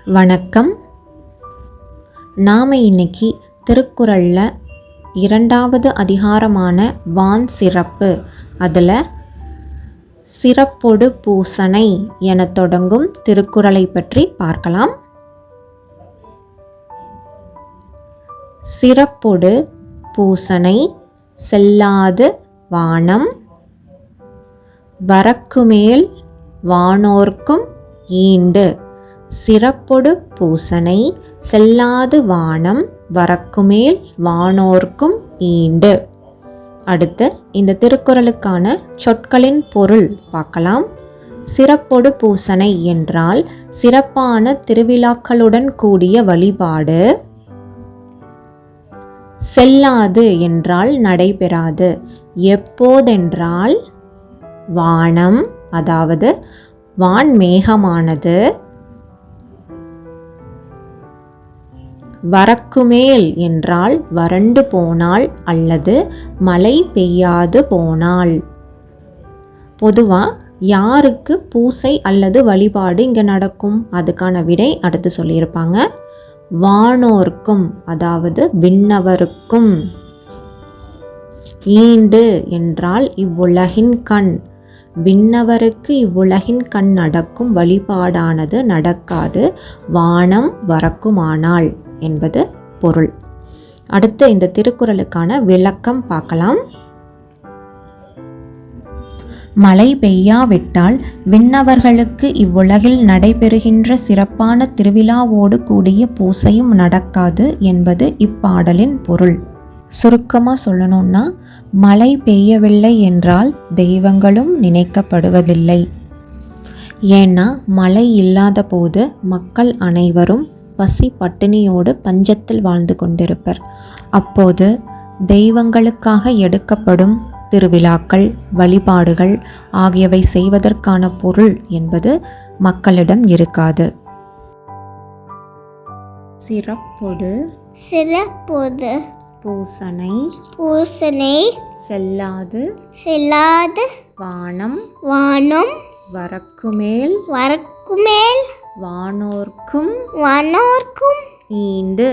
வணக்கம். நாம் இன்னைக்கு திருக்குறளில் 2வது அதிகாரமான வான் சிறப்பு, அதில் சிறப்பொடு பூசனை என தொடங்கும் திருக்குறளை பற்றி பார்க்கலாம். சிறப்பொடு பூசனை செல்லாது வானம், வரக்குமேல் வானோர்க்கும் ஈண்டு. சிறப்பொடு பூசனை செல்லாது வானம், வரக்குமேல் வானோர்க்கும் ஈண்டு. அடுத்து இந்த திருக்குறளுக்கான சொற்களின் பொருள் பார்க்கலாம். சிறப்பொடு பூசனை என்றால் சிறப்பான திருவிழாக்களுடன் கூடிய வழிபாடு. செல்லாது என்றால் நடைபெறாது. எப்போதென்றால் வானம், அதாவது வான்மேகமானது, வரக்குமேல் என்றால் வறண்டு போனால் அல்லது மழை பெய்யாது போனால். பொதுவாக யாருக்கு பூசை அல்லது வழிபாடு இங்கே நடக்கும்? அதுக்கான விடை அடுத்து சொல்லியிருப்பாங்க. வானோர்க்கும், அதாவது விண்ணவருக்கும். ஈண்டு என்றால் இவ்வுலகின் கண். விண்ணவருக்கு இவ்வுலகின் கண் நடக்கும் வழிபாடானது நடக்காது, வானம் வரக்குமானால் என்பது பொருள். அடுத்து இந்த திருக்குறளுக்கான விளக்கம் பார்க்கலாம். மழை பெய்யாவிட்டால் விண்ணவர்களுக்கு இவ்வுலகில் நடைபெறுகின்ற சிறப்பான திருவிழாவோடு கூடிய பூசையும் நடக்காது என்பது இப்பாடலின் பொருள். சுருக்கமாக சொல்லணும்னா, மழை பெய்யவில்லை என்றால் தெய்வங்களும் நினைக்கப்படுவதில்லை. ஏன்னா மழை இல்லாத போது மக்கள் அனைவரும் பசி பட்டினியோடு பஞ்சத்தில் வாழ்ந்து கொண்டிருப்பர். அப்போது தெய்வங்களுக்காக எடுக்கப்படும் திருவிழாக்கள், வழிபாடுகள் ஆகியவை செய்வதற்கான பொருள் என்பது மக்களிடம் இருக்காது. சிறப்பொடு பூசனை செல்லாது வானம் வரக்குமேல் வானோர்க்கும் ஈண்டு.